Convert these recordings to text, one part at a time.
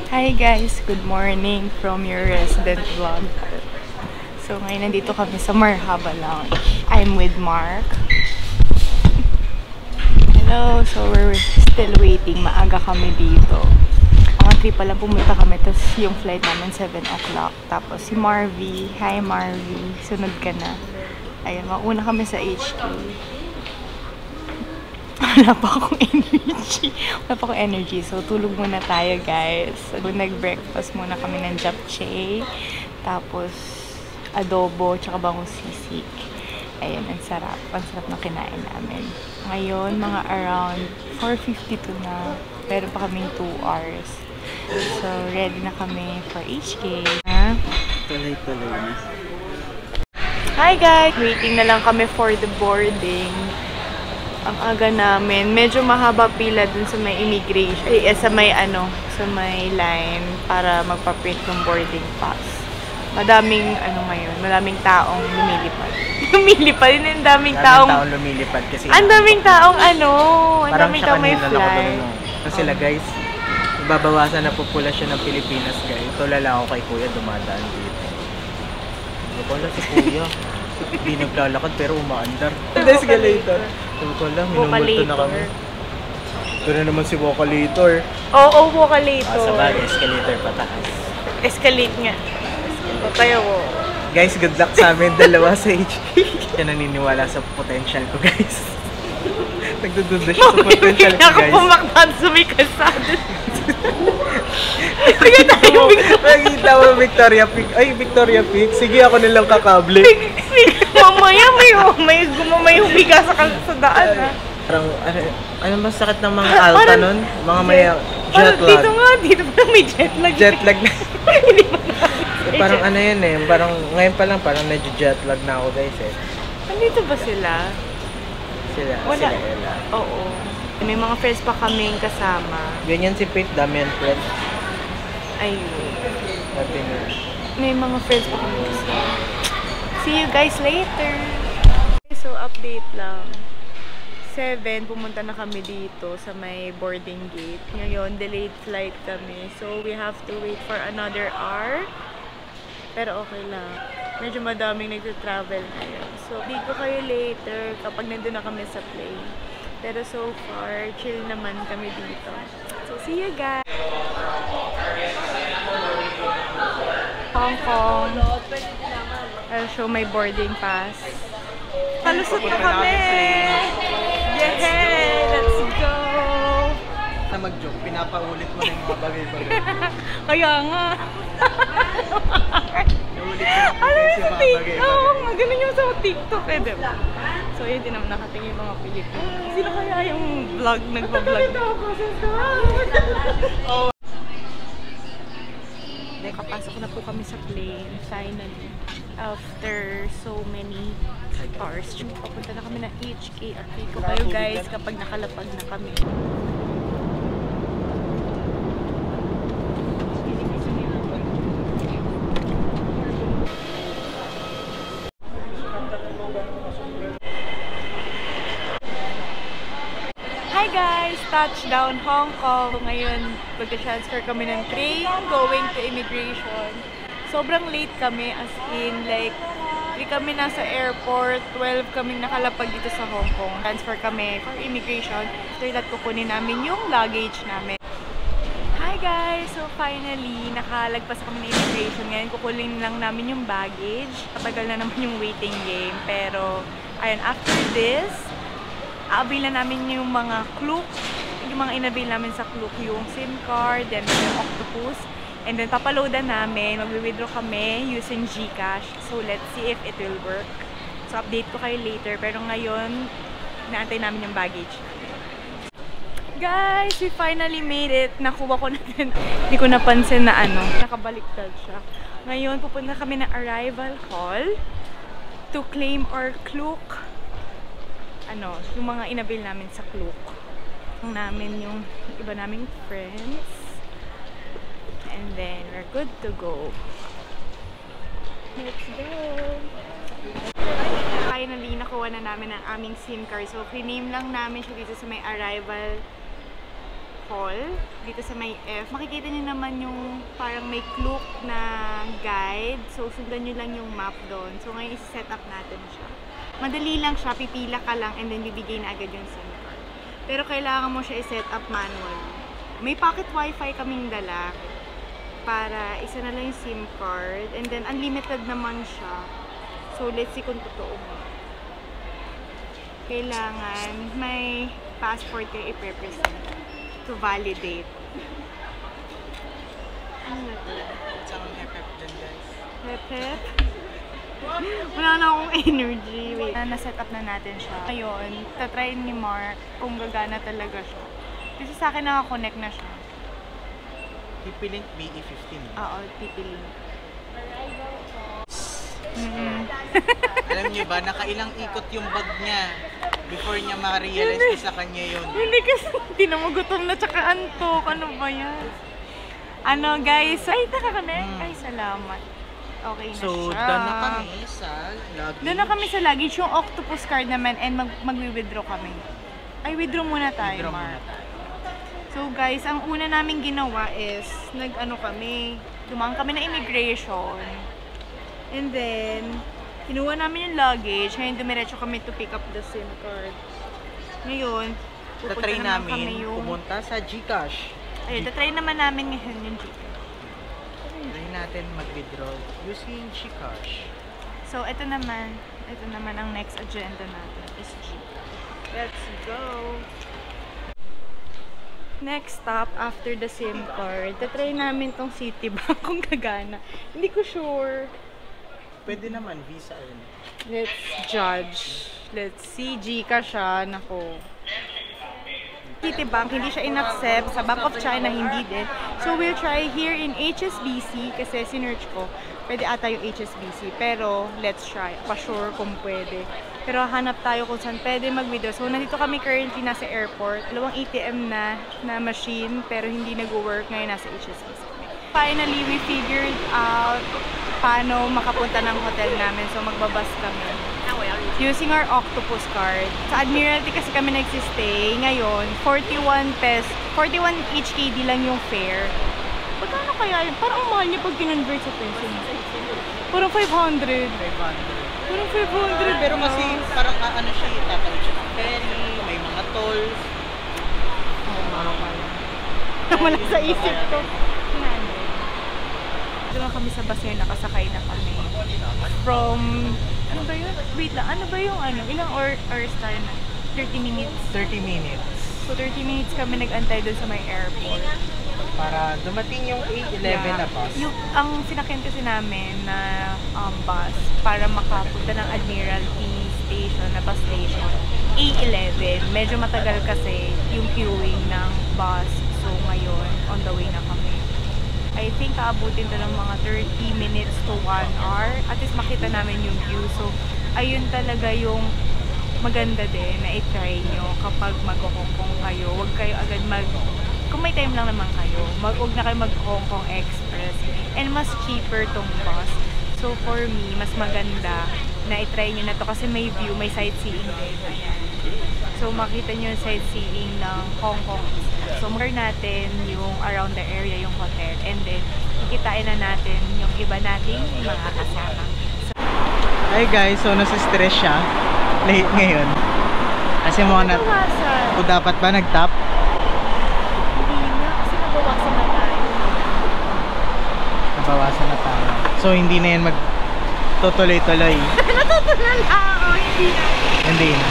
Hi guys! Good morning from your resident vlog. So ngayon nandito kami sa Marhaba Lounge. I'm with Mark. Hello! So we're still waiting. Maaga kami dito. Mga 3 pa lang pumunta kami. Tapos yung flight namin 7 o'clock. Tapos si Marvy. Hi Marvy! Sunod ka na. Ayun, mauna kami sa HQ. Wala pa akong energy. So, tulog muna tayo, guys. So, nag-breakfast muna kami ng japchae. Tapos, adobo, tsaka bangus sisig. Ayan, ang sarap. Ang sarap na kinain namin. Ngayon, mga around 4:52 na. Meron pa kaming 2 hours. So, ready na kami for HK. Tuloy-tuloy na. Hi, guys! Waiting na lang kami for the boarding. Ang aga namin. Medyo mahaba pila dun sa may immigration. Sa may line para magpa-print ng boarding pass. Madaming madaming taong lumilipad. Ang daming taong lumilipad kasi ang daming taong ang daming taong may flight. Kasi sila guys, ibabawasan na populasyon ng Pilipinas guys. Tulala ako kay Kuya dumadaan dito. Wala si Kuya. Hindi naglalakad pero umaandar. Escalator. Sabi ko lang, minumulto na kami. Ito na naman si Vocalator. Oo, Vocalator. Sa bagay, escalator pataas. Escalate nga. Tayo ko. Guys, good luck sa amin dalawa sa HK. Kaya naniniwala sa potential ko guys. Nagdududa siya sa potential ko guys. Ako pumaktan sa may kalsada. Kaya tayo Nakita mo Victoria Peak. Ay, Victoria Peak. Sige, ako nilang kakable. Mamaya humiga sa daan ha. Parang, ano ba sakit ng mga alta nun? Mga may jet lag. Dito pa may jet lag. Jet lag na. Hindi pa Parang ano yun eh. Parang, ngayon pa lang, parang medyo jet lag na ako guys eh. Nandito ba sila? Sila Ella. Oo. May mga friends pa kaming kasama. Ganyan si Faith, dami yan friends. Ayun. Nothing. May mga friends pa kaming kasama. See you guys later! So, update lang. 7, pumunta na kami dito sa may boarding gate. Ngayon, delayed flight kami. So, we have to wait for another hour. Pero okay lang. Medyo madaming nagtatravel ngayon. So, update ko kayo later kapag nandun na kami sa plane. Pero so far, chill naman kami dito. So, see you guys! Hong Kong. I'll show my boarding pass. Palusot na kami! Yay! Let's go! Na mag-joke, pinapaulit mo na yung mga bagay-bagay. Kaya nga! Alam mo sa TikTok! Magaling yung sa TikTok eh, diba? So, yun din naman nakatingin yung mga Pilipino. Sino kaya yung vlog, nagpa-vlog? Nakapasok na po kami sa plane, finally. After so many hours. Papunta na kami ng HK. Update ko kayo guys kapag nakalapag na kami. Hi guys! Touchdown Hong Kong. Ngayon, magka-transfer kami ng train going to immigration. Sobrang late kami, as in like 3 kami nasa airport, 12 kaming nakalapag dito sa Hong Kong. Transfer kami for immigration. After that, kukunin namin yung luggage namin. Hi guys! So finally, nakalagpas kami ng immigration. Ngayon, kukunin lang namin yung baggage. Katagal na naman yung waiting game. Pero, ayun, after this, aabil na namin yung mga Klook. Yung mga inabil namin sa Klook, yung SIM card, then yung Octopus. And then, papaloadan namin. Mag-withdraw kami using GCash. So, let's see if it will work. So, update ko kayo later. Pero ngayon, inaantay namin yung baggage. Guys, we finally made it. Nakuha ko na din. Hindi ko napansin na nakabaliktad siya. Ngayon, pupunta kami ng arrival hall to claim our Klook. Yung mga inabil namin sa Klook. Namin yung iba naming friends. And then, we're good to go. Let's go! Finally, nakuha na namin ang aming SIM card. So, rename lang namin siya dito sa may arrival hall, dito sa may F. Makikita nyo naman yung parang may Klook na guide. So, sundan nyo lang yung map doon. So, ngayon isi-set up natin siya. Madali lang siya, pipila ka lang and then bibigay na agad yung SIM card. Pero kailangan mo siya i-set up manually. May pocket wifi kaming dala para isa na lang yung SIM card and then unlimited naman siya. So, let's see kung totoo mo. Kailangan may passport kayo i-represent to validate. Ano na ito? Saan ang hep-hep dyan, guys? Hep-hep? Wala na akong energy. Wait. Na-set up na natin siya. Ngayon, tatry ni Mark kung gagana talaga siya. Kasi sa akin nakakonect na siya. TP-Link BE15. Oo, TP-Link. Alam niyo ba, nakailang ikot yung bag niya before niya ma-realize na sa kanya yun. Hindi kasi, hindi na magutom na tsaka antok. Ano ba yan? Ano guys? Ay, nakakonect. Ay, salamat. Okay na So, siya. doon na kami sa luggage. Doon na kami sa luggage. Yung octopus card naman and mag-withdraw kami. Ay, withdraw muna tayo, Withdraw Mark. muna tayo. So guys, ang una namin ginawa is dumaan kami na immigration. And then, kinuha namin yung luggage. Ngayon, dumiretso kami to pick up the SIM card. Ngayon, Tatry naman namin kami yung... pumunta sa GCash. Ayun, tatry naman namin ngayon yung Gcash. Try natin mag-withdraw using GCash. So, ito naman ang next agenda natin is Gcash. Let's go! Next stop, after the SIM card, tatry namin tong Citibank kung gagana. Hindi ko sure. Pwede naman, Visa yun. Let's judge. Let's see, Gcash siya. Nako. Citibank, hindi siya in-accept. Sa Bank of China, hindi din. So, we'll try here in HSBC kasi sinerch ko. Pwede ata yung HSBC. Pero, let's try. Pa-sure kung pwede. Pero, hanap tayo kung saan pwede mag-withdraw. So, nandito kami currently nasa airport. Dalawang ATM na machine, pero hindi nag-work. Ngayon, nasa HSBC. Finally, we figured out paano makapunta ng hotel namin. So, magbabas kami. Using our octopus card. Sa Admiralty kasi kami nagsistay. Ngayon, 41 each KD lang yung fare. Pagkano kaya yun? Parang mahal niya pag kinonvert sa peso. Parang 500. 500. Parang 500. Pero kasi parang ano siya, tatawid siya ng ferry, may mga tolls. Wala sa isip ko. Doon na kami sa bus ngayon, nakasakay na kami. From, ano ba yun? Wait lang, ano ba yung ano? Ilang hours tayo na? 30 minutes? 30 minutes. So 30 minutes kami nag-antay doon sa may airport. Para dumating yung 8:11 na bus. Ang sinakyan kasi namin na bus para makapunta ng Admiralty Station, na bus station, 8:11. Medyo matagal kasi yung queuing ng bus. So ngayon, on the way na kami. I think aabutin to ng mga 30 minutes to 1 hour. At least makita namin yung view. So, ayun talaga yung maganda din na i-try nyo kapag mag-Hong Kong kayo. Huwag kayo agad kung may time lang naman kayo, huwag na kayo mag-Hong Kong Express. And mas cheaper tong bus. So, for me, mas maganda na i-try nyo na to kasi may view, may sightseeing din. So, makita nyo yung sightseeing ng Hong Kong. So, mag natin yung around the area, yung hotel. And then, kikitain na natin yung iba nating mga kasama. So, Hi guys, so nasa-stress siya. Late ngayon. Kasi mga kung dapat ba nag-tap? Hindi na, kasi nabawasan na tayo. Nabawasan na tayo. So, hindi na yan tutuloy-tuloy. Natutunan na ako, hindi na. Hindi na.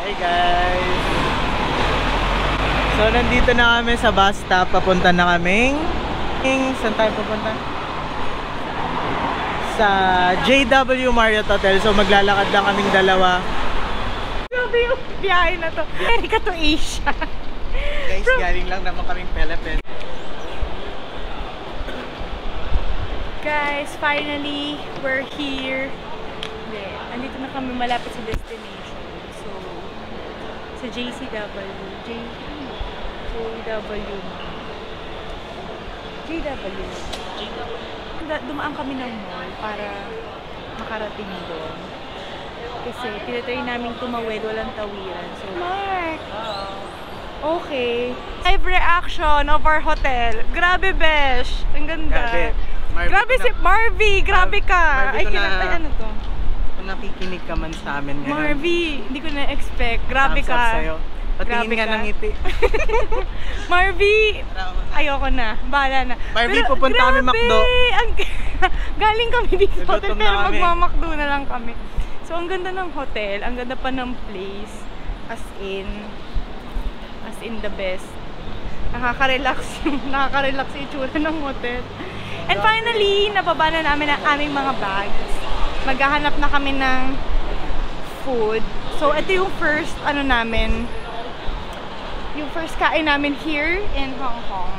Hi guys! So, nandito na kami sa bus stop. Papunta na kaming... Saan tayo papunta? Sa JW Marriott Hotel. So, maglalakad lang kaming dalawa. Grabe yung biyahe na to. America to Asia. Guys, galing lang naman kaming Philippines. Guys, finally, we're here. Hindi, andito na kami malapit sa destination. So, sa JCW. Dumaan kami ng mall para makarating doon. Kasi tinatry namin tumawid, walang tawiran. So, Mark! Okay. Live reaction of our hotel. Grabe, besh. Ang ganda. Grabe si Marvy. Grabe ka. Ay, kinatayan na to. Kung nakikinig ka man sa amin ngayon. Marvy, hindi ko na-expect. Grabe thumbs up ka. sa'yo. Patingin ka ng ngiti. Marvy, ayoko na. Bahala na. Marvy, pupunta kami McDo. Galing kami dito sa hotel, Nagutom na pero kami. magmamakdo na lang kami. So, ang ganda ng hotel. Ang ganda pa ng place. As in the best. Nakaka-relax yung itsura ng hotel. And finally, nababa na namin ang aming mga bags. Maghahanap na kami ng food. So, ito yung first, yung first kain namin here in Hong Kong.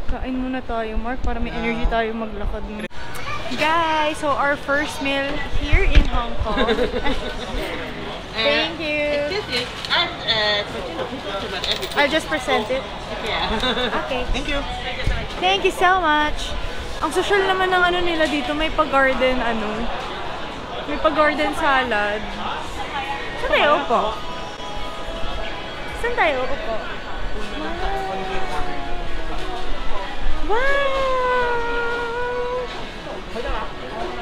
Kain muna tayo, Mark, para may energy tayo maglakad. Guys, so our first meal here in Hong Kong. Thank you. I'll just present it. Okay. Thank you. Thank you so much. Ang social naman ng nila dito, may pa-garden may pa-garden salad. Saan tayo upo? Saan tayo upo? Wow!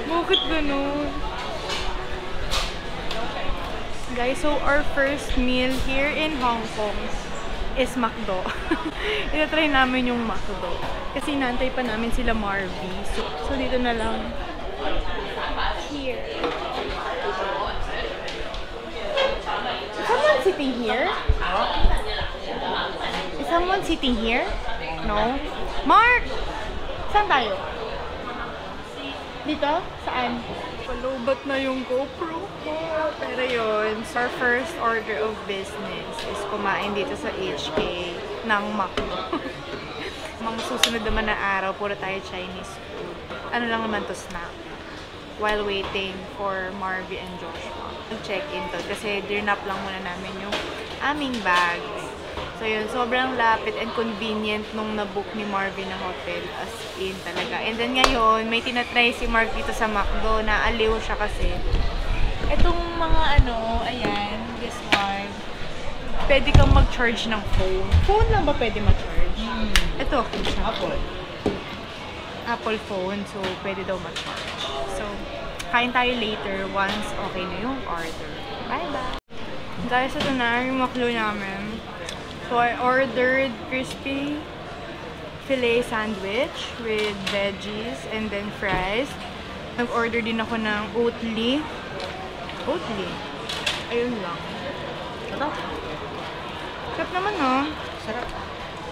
Bakit ganun? Guys, so our first meal here in Hong Kong is McDo. Ina-try namin yung McDo. Kasi inaantay pa namin sila Marvy. So dito na lang. Here. Is someone sitting here? Is someone sitting here? No? Mark! Saan tayo? Dito? Saan? Palubat na yung GoPro ko. Pero yun, so our first order of business is kumain dito sa HK ng McDo. Mga susunod naman na araw, puro tayo Chinese food. Ano lang naman to, snack. While waiting for Marvy and Joshua. Check-in to kasi dirnap lang muna namin yung aming bags. So yun, sobrang lapit and convenient nung nabook ni Marvy na hotel, as in talaga. And then ngayon, may tinatry si Mark dito sa McDo na aliw siya kasi. Itong mga ayan, this one, pwede kang mag-charge ng phone. Phone lang ba pwede mag-charge? Ito, Apple phone, so pwede daw mag-charge. So, kain tayo later once okay na yung order. Bye-bye! Guys, ito na yung McDo namin. So, I ordered crispy filet sandwich with veggies and then fries. Nag-order din ako ng Oatly. Ayun lang. Sarap. Sarap naman, no? Sarap.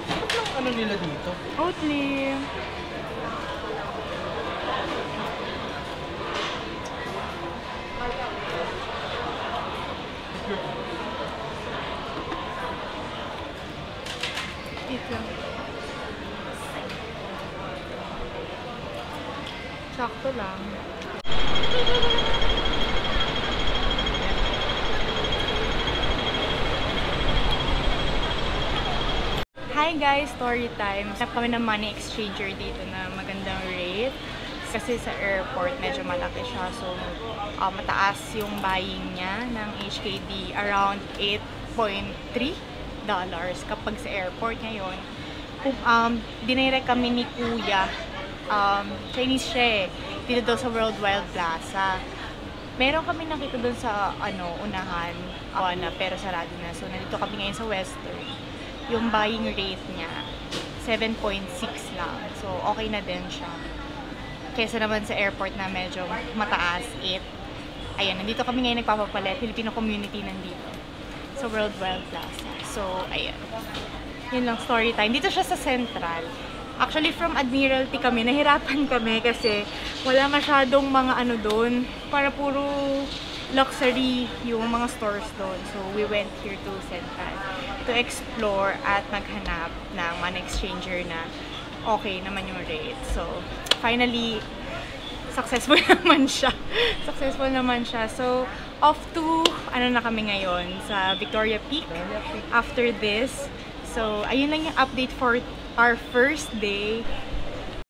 Sarap ng nila dito? Oatly. Ito. Sakto lang. Hi guys! Story time. Hanap kami ng money exchanger dito na magandang rate. Kasi sa airport, medyo malaki siya. So, mataas yung buying niya ng HKD. Around $8.3 kapag sa airport ngayon. Dinirect kami ni Kuya. Chinese siya eh. Dito daw sa World Wild Plaza. Meron kami nakita doon sa unahan. Pero sarado na. So, nandito kami ngayon sa Western. Yung buying rate niya, 7.6 lang. So, okay na din siya. Kesa naman sa airport na medyo mataas, 8. Ayan, nandito kami ngayon nagpapapalit. Filipino community nandito. Sa World Wild Plaza. So, ayan. Yun lang, story time. Dito siya sa Central. Actually, from Admiralty kami, nahirapan kami kasi wala masyadong mga doon. Para puro luxury yung mga stores doon. So, we went here to Central to explore at maghanap ng money exchanger na okay naman yung rate. So, finally, successful naman siya. Successful naman siya. So, off to, na kami ngayon, sa Victoria Peak. After this. So, ayun lang yung update for our first day